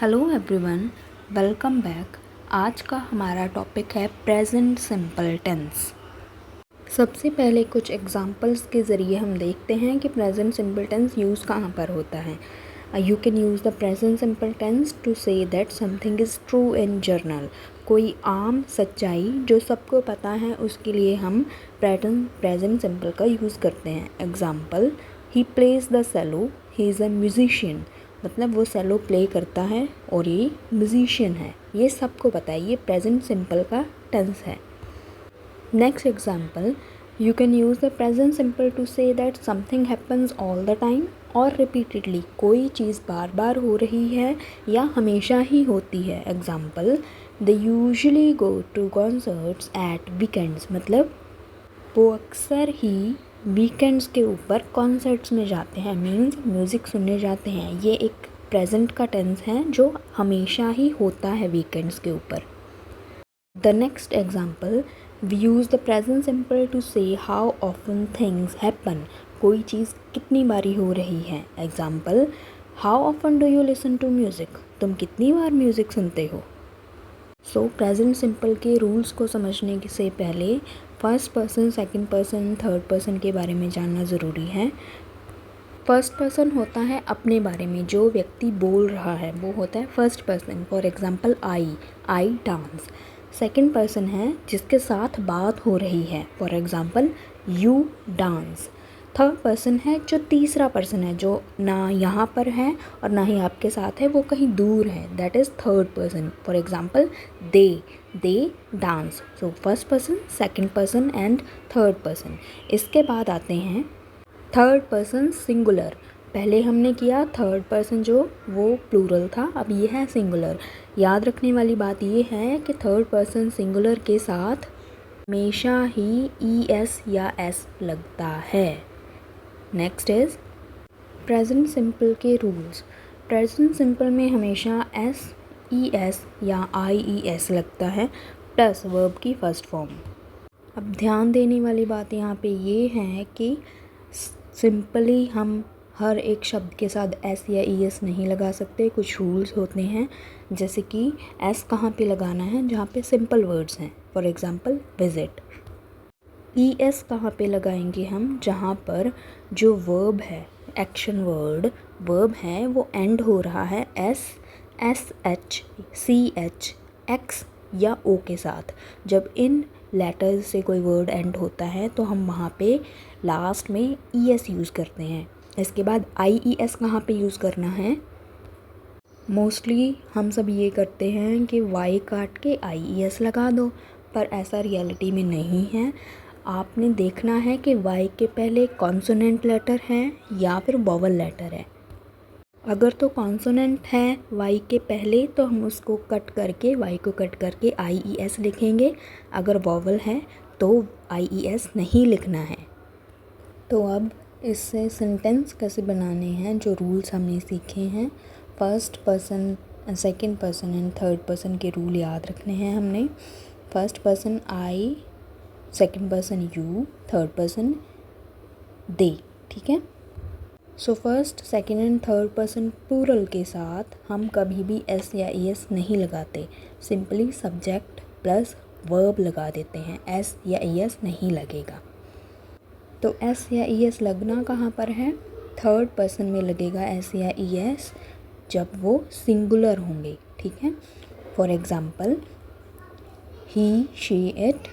Hello everyone, welcome back. आज का हमारा टॉपिक है प्रेजेंट सिंपल टेंस। सबसे पहले कुछ एग्जांपल्स के ज़रिए हम देखते हैं कि प्रेजेंट सिंपल टेंस यूज़ कहाँ पर होता है। You can use the present simple tense to say that something is true in general. कोई आम सच्चाई जो सबको पता है उसके लिए हम प्रेजेंट सिंपल का यूज़ करते हैं। Example, he plays the cello, he is a musician. मतलब वो सेलो प्ले करता है और ये म्यूजिशियन है, ये सबको पता है। ये प्रेजेंट सिंपल का टेंस है। Next example, you can use the present simple to say that something happens all the time और रिपीटेडली। कोई चीज़ बार बार हो रही है या हमेशा ही होती है। Example, they usually go to concerts at weekends. मतलब वो अक्सर ही वीकेंड्स के ऊपर कॉन्सर्ट्स में जाते हैं, मीन्स म्यूज़िक सुनने जाते हैं। ये एक प्रेजेंट का टेंस है जो हमेशा ही होता है वीकेंड्स के ऊपर। The next example, we use the present simple to say how often things happen. कोई चीज़ कितनी बारी हो रही है। Example, how often do you listen to music. तुम कितनी बार म्यूज़िक सुनते हो। सो प्रेजेंट सिंपल के रूल्स को समझने से पहले first person, second person, third person के बारे में जानना ज़रूरी है। फर्स्ट पर्सन होता है अपने बारे में, जो व्यक्ति बोल रहा है वो होता है first person. For example, I dance. Second person है जिसके साथ बात हो रही है। For example, you dance. Third person है जो तीसरा पर्सन है, जो ना यहाँ पर है और ना ही आपके साथ है, वो कहीं दूर है। That is third person. For example, they dance. So first person, second person and third person. इसके बाद आते हैं थर्ड पर्सन सिंगुलर। पहले हमने किया थर्ड पर्सन जो वो प्लूरल था, अब ये है सिंगुलर। याद रखने वाली बात ये है कि थर्ड पर्सन सिंगुलर के साथ हमेशा ही ES या S लगता है। नेक्स्ट इज़ प्रेजेंट सिंपल के रूल्स। प्रेजेंट सिंपल में हमेशा SES या IES लगता है प्लस वर्ब की फर्स्ट फॉर्म। अब ध्यान देने वाली बात यहाँ पे ये है कि सिंपली हम हर एक शब्द के साथ S या ES नहीं लगा सकते। कुछ रूल्स होते हैं, जैसे कि S कहाँ पे लगाना है जहाँ पे सिंपल वर्ड्स हैं। For example, visit. ES कहाँ पे लगाएंगे हम, जहाँ पर जो वर्ब है, एक्शन वर्ब है, वो एंड हो रहा है S, SH, CH, X या O के साथ। जब इन लेटर्स से कोई वर्ड एंड होता है तो हम वहाँ पे लास्ट में ES यूज़ करते हैं। इसके बाद IES कहाँ पे यूज़ करना है। मोस्टली हम सब ये करते हैं कि Y काट के IES लगा दो, पर ऐसा रियलिटी में नहीं है। आपने देखना है कि Y के पहले कॉन्सोनेंट लेटर है या फिर वोवल लेटर है। अगर तो कॉन्सोनेंट है Y के पहले तो हम उसको कट करके, Y को कट करके IES लिखेंगे। अगर वोवल है तो IES नहीं लिखना है। तो अब इससे सेंटेंस कैसे बनाने हैं, जो रूल्स हमने सीखे हैं, first person, second person and third person के रूल याद रखने हैं हमने। First person I, second person you, third person they. ठीक है। So first, second and third person plural के साथ हम कभी भी S या ES नहीं लगाते। सिंपली सब्जेक्ट प्लस वर्ब लगा देते हैं, S या ES नहीं लगेगा। तो S या ES लगना कहाँ पर है, थर्ड पर्सन में लगेगा S या ES जब वो सिंगुलर होंगे। ठीक है। For example, he, she, it,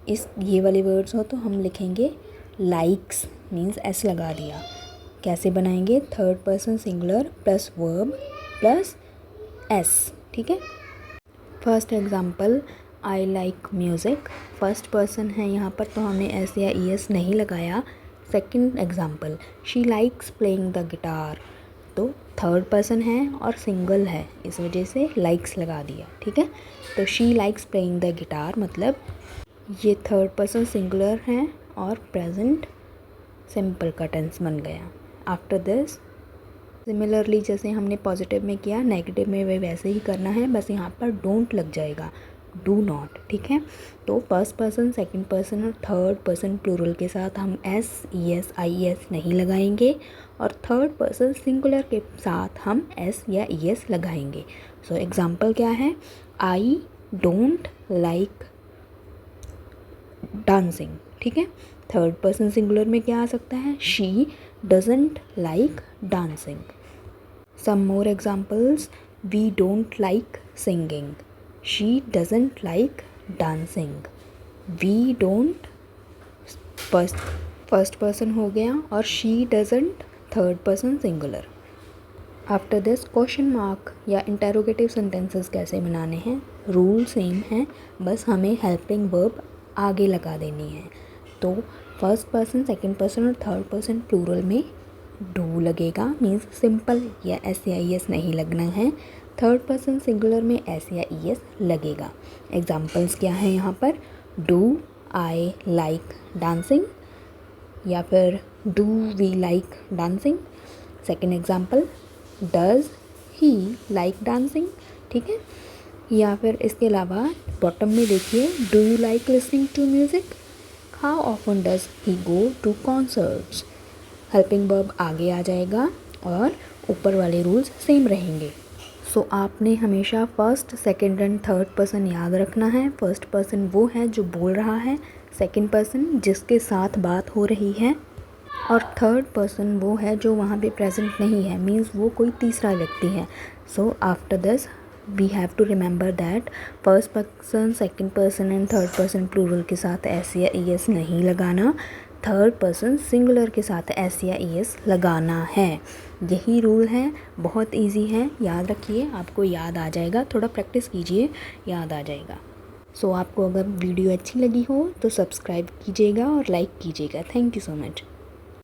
इस ये वाले वर्ड्स हो तो हम लिखेंगे लाइक्स, मीन्स S लगा दिया। कैसे बनाएंगे, third person singular plus verb plus S। ठीक है। First example, I like music. First person है यहाँ पर तो हमने S या ES नहीं लगाया। Second example, she likes playing the guitar. तो थर्ड पर्सन है और सिंगल है, इस वजह से लाइक्स लगा दिया। ठीक है। तो she likes playing the guitar, मतलब ये थर्ड पर्सन सिंगुलर है और प्रेजेंट सिंपल का टेंस बन गया। आफ्टर दिस सिमिलरली जैसे हमने पॉजिटिव में किया, नेगेटिव में भी वैसे ही करना है, बस यहाँ पर डोंट लग जाएगा। डू नॉट, ठीक है। तो फर्स्ट पर्सन, सेकंड पर्सन और थर्ड पर्सन प्लूरल के साथ हम S, E S, I S नहीं लगाएंगे, और थर्ड पर्सन सिंगुलर के साथ हम एस या ई एस लगाएंगे। सो एग्जाम्पल क्या है, आई डोंट लाइक डांसिंग, ठीक है। थर्ड पर्सन सिंगुलर में क्या आ सकता है, she doesn't like dancing. Some more examples, we don't like singing, she doesn't like dancing. We don't first person हो गया, और she doesn't third person singular. After this question mark या interrogative sentences कैसे बनाने हैं, रूल सेम है, बस हमें हेल्पिंग वर्ब आगे लगा देनी है। तो फर्स्ट पर्सन, सेकंड पर्सन और थर्ड पर्सन प्लूरल में डू लगेगा, मीन्स सिंपल या एस या ई एस नहीं लगना है। थर्ड पर्सन सिंगुलर में एस या ई एस लगेगा। एग्जाम्पल्स क्या हैं यहाँ पर, डू आई लाइक डांसिंग, या फिर do we like dancing. Second example, does he like dancing, ठीक है। या फिर इसके अलावा बॉटम में देखिए, do you like listening to music, how often does he go to concerts. Helping verb आगे आ जाएगा और ऊपर वाले रूल्स सेम रहेंगे। सो आपने हमेशा first, second and third person याद रखना है। फर्स्ट पर्सन वो है जो बोल रहा है, सेकंड पर्सन जिसके साथ बात हो रही है, और थर्ड पर्सन वो है जो वहाँ पे प्रेजेंट नहीं है, मीन्स वो कोई तीसरा व्यक्ति है। So after this we have to remember that first person, second person and third person plural के साथ एस या ई एस नहीं लगाना, थर्ड पर्सन सिंगुलर के साथ एस या ई एस लगाना है। यही रूल है, बहुत इजी है, याद रखिए, आपको याद आ जाएगा, थोड़ा प्रैक्टिस कीजिए, याद आ जाएगा। सो आपको अगर वीडियो अच्छी लगी हो तो सब्सक्राइब कीजिएगा और लाइक कीजिएगा। Thank you so much.